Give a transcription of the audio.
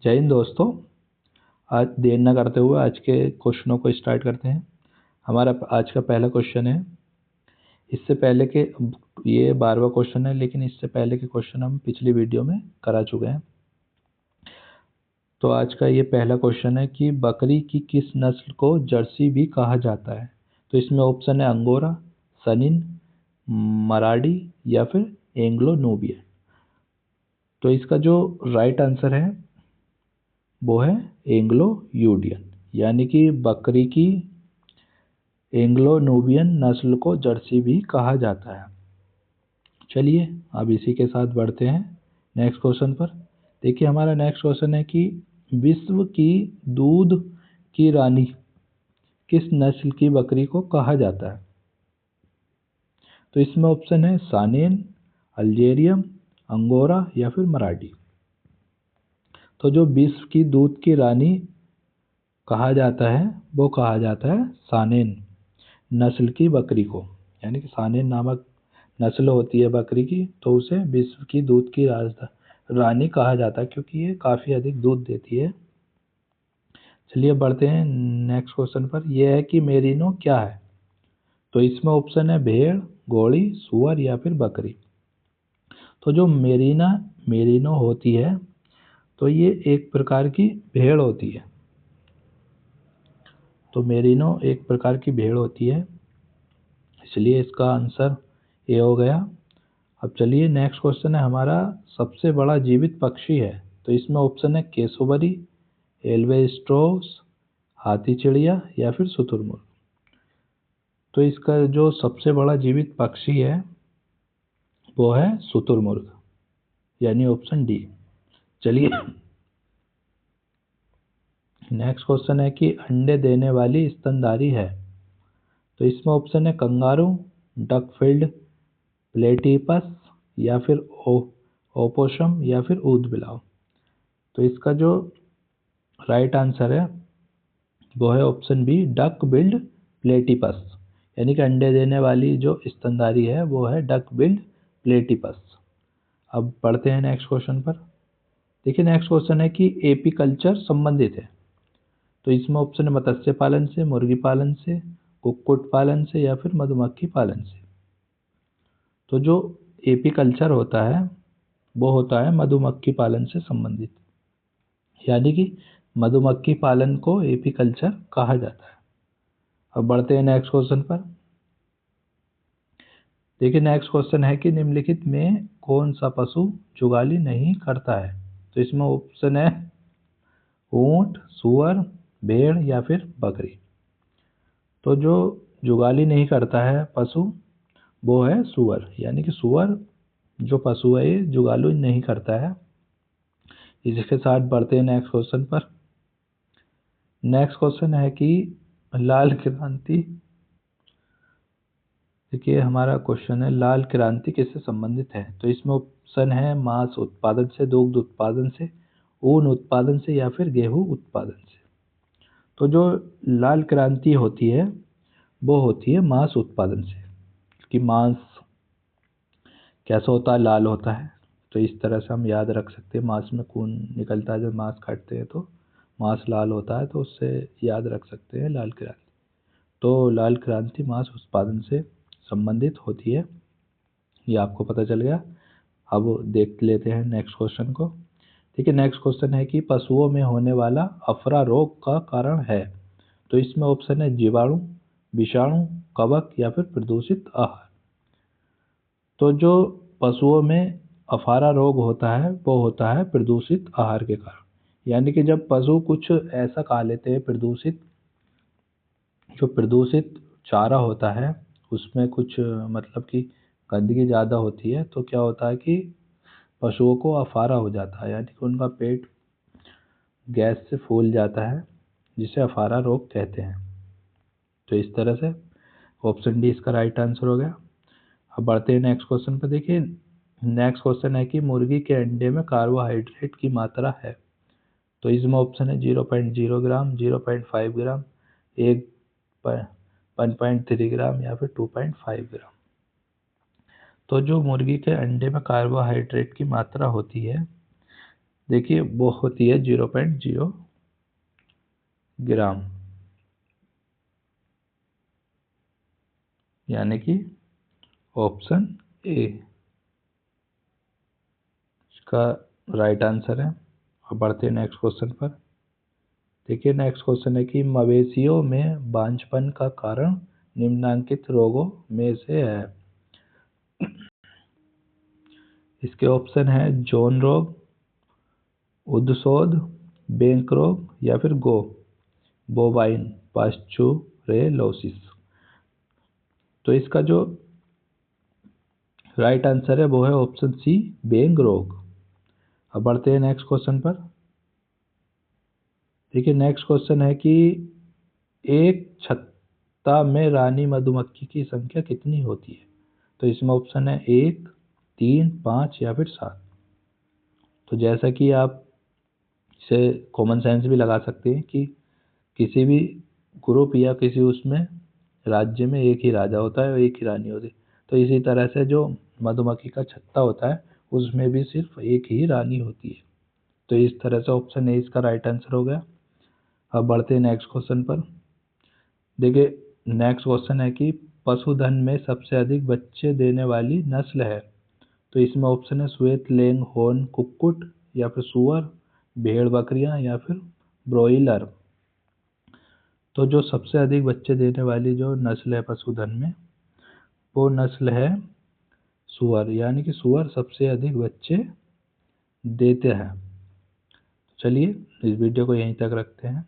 जय हिंद दोस्तों। आज देर न करते हुए आज के क्वेश्चनों को स्टार्ट करते हैं। हमारा आज का पहला क्वेश्चन है। इससे पहले के ये 12वां क्वेश्चन है, लेकिन इससे पहले के क्वेश्चन हम पिछली वीडियो में करा चुके हैं। तो आज का ये पहला क्वेश्चन है कि बकरी की किस नस्ल को जर्सी भी कहा जाता है। तो इसमें ऑप्शन है अंगोरा, सनिन, मराठी या फिर एंग्लो नूबियन। तो इसका जो राइट आंसर है वो है एंग्लो यूडियन, यानी कि बकरी की एंग्लो नूबियन नस्ल को जर्सी भी कहा जाता है। चलिए अब इसी के साथ बढ़ते हैं नेक्स्ट क्वेश्चन पर। देखिए हमारा नेक्स्ट क्वेश्चन है कि विश्व की दूध की रानी किस नस्ल की बकरी को कहा जाता है। तो इसमें ऑप्शन है सानेन, अल्जेरियम, अंगोरा या फिर मराठी। तो जो विश्व की दूध की रानी कहा जाता है वो कहा जाता है सानेन नस्ल की बकरी को, यानी कि सानेन नामक नस्ल होती है बकरी की, तो उसे विश्व की दूध की रानी कहा जाता है क्योंकि ये काफ़ी अधिक दूध देती है। चलिए बढ़ते हैं नेक्स्ट क्वेश्चन पर। यह है कि मेरिनो क्या है। तो इसमें ऑप्शन है भेड़, घोड़ी, सुअर या फिर बकरी। तो जो मेरिनो होती है तो ये एक प्रकार की भेड़ होती है। तो मेरिनो एक प्रकार की भेड़ होती है, इसलिए इसका आंसर ए हो गया। अब चलिए नेक्स्ट क्वेश्चन है हमारा, सबसे बड़ा जीवित पक्षी है। तो इसमें ऑप्शन है केसुबरी, एल्वेस्ट्रोस, हाथी चिड़िया या फिर शुतुरमुर्ग। तो इसका जो सबसे बड़ा जीवित पक्षी है वो है शुतुरमुर्ग, यानी ऑप्शन डी। चलिए नेक्स्ट क्वेश्चन है कि अंडे देने वाली स्तनधारी है। तो इसमें ऑप्शन है कंगारू, डकफिल्ड, प्लेटिपस या फिर ओपोसम या फिर ऊदबिलाव। तो इसका जो राइट आंसर है वो है option B, duck billed platypus, यानी कि अंडे देने वाली जो स्तनधारी है वो है डक बिल्ड प्लेटिपस। अब पढ़ते हैं नेक्स्ट क्वेश्चन पर। देखिए नेक्स्ट क्वेश्चन है कि एपीकल्चर संबंधित है। तो इसमें ऑप्शन है मत्स्य पालन से, मुर्गी पालन से, कुक्कुट पालन से या फिर मधुमक्खी पालन से। तो जो एपीकल्चर होता है वो होता है मधुमक्खी पालन से संबंधित, यानी कि मधुमक्खी पालन को एपीकल्चर कहा जाता है। अब बढ़ते हैं नेक्स्ट क्वेश्चन पर। देखिए नेक्स्ट क्वेश्चन है कि निम्नलिखित में कौन सा पशु जुगाली नहीं करता है। तो इसमें ऑप्शन है ऊंट, सुअर, भेड़ या फिर बकरी। तो जो जुगाली नहीं करता है पशु वो है सुअर, यानी कि सुअर जो पशु है ये जुगाली नहीं करता है। इसके साथ बढ़ते हैं नेक्स्ट क्वेश्चन पर। नेक्स्ट क्वेश्चन है कि लाल क्रांति, देखिए हमारा क्वेश्चन है लाल क्रांति किससे संबंधित है। तो इसमें ऑप्शन है मांस उत्पादन से, दुग्ध उत्पादन से, ऊन उत्पादन से या फिर गेहूं उत्पादन से। तो जो लाल क्रांति होती है वो होती है मांस उत्पादन से, कि मांस कैसा होता है, लाल होता है। तो इस तरह से हम याद रख सकते हैं, मांस में खून निकलता है, जब मांस काटते हैं तो मांस लाल होता है, तो उससे याद रख सकते हैं लाल क्रांति। तो लाल क्रांति मांस उत्पादन से संबंधित होती है, ये आपको पता चल गया। अब देख लेते हैं नेक्स्ट क्वेश्चन को। देखिए नेक्स्ट क्वेश्चन है कि पशुओं में होने वाला अफरा रोग का कारण है। तो इसमें ऑप्शन है जीवाणु, विषाणु, कवक या फिर प्रदूषित आहार। तो जो पशुओं में अफारा रोग होता है वो होता है प्रदूषित आहार के कारण, यानी कि जब पशु कुछ ऐसा खा लेते हैं प्रदूषित, जो प्रदूषित चारा होता है उसमें कुछ मतलब कि गंदगी ज़्यादा होती है, तो क्या होता है कि पशुओं को अफारा हो जाता है, यानी कि उनका पेट गैस से फूल जाता है, जिसे अफारा रोग कहते हैं। तो इस तरह से ऑप्शन डी इसका राइट आंसर हो गया। अब बढ़ते हैं नेक्स्ट क्वेश्चन पर। देखिए नेक्स्ट क्वेश्चन है कि मुर्गी के अंडे में कार्बोहाइड्रेट की मात्रा है। तो इसमें ऑप्शन है 0.0 ग्राम, 0.5 ग्राम, 1.3 ग्राम या फिर 2.5 ग्राम। तो जो मुर्गी के अंडे में कार्बोहाइड्रेट की मात्रा होती है देखिए वो होती है 0.0 ग्राम, यानी कि ऑप्शन ए इसका राइट आंसर है। अब बढ़ते हैं नेक्स्ट क्वेश्चन पर। देखिए नेक्स्ट क्वेश्चन है कि मवेशियों में बांझपन का कारण निम्नलिखित रोगों में से है। इसके ऑप्शन है जॉन रोग, उद्शोध, बैंक रोग या फिर बोवाइन पास्चुरेलोसिस। तो इसका जो राइट आंसर है वो है ऑप्शन सी, बैंक रोग। अब बढ़ते हैं नेक्स्ट क्वेश्चन पर। देखिए नेक्स्ट क्वेश्चन है कि एक छत्ता में रानी मधुमक्खी की संख्या कितनी होती है। तो इसमें ऑप्शन है 1, 3, 5 या फिर 7। तो जैसा कि आप इसे कॉमन सेंस भी लगा सकते हैं कि किसी भी ग्रुप या किसी उसमें राज्य में एक ही राजा होता है और एक ही रानी होती है। तो इसी तरह से जो मधुमक्खी का छत्ता होता है उसमें भी सिर्फ एक ही रानी होती है। तो इस तरह से ऑप्शन ए इसका राइट आंसर हो गया। अब बढ़ते हैं नेक्स्ट क्वेश्चन पर। देखिए नेक्स्ट क्वेश्चन है कि पशुधन में सबसे अधिक बच्चे देने वाली नस्ल है। तो इसमें ऑप्शन है श्वेत लेंग हॉर्न कुक्कुट या फिर सुअर, भेड़ बकरियां या फिर ब्रोइलर। तो जो सबसे अधिक बच्चे देने वाली जो नस्ल है पशुधन में वो नस्ल है सुअर, यानी कि सुअर सबसे अधिक बच्चे देते हैं। चलिए इस वीडियो को यहीं तक रखते हैं।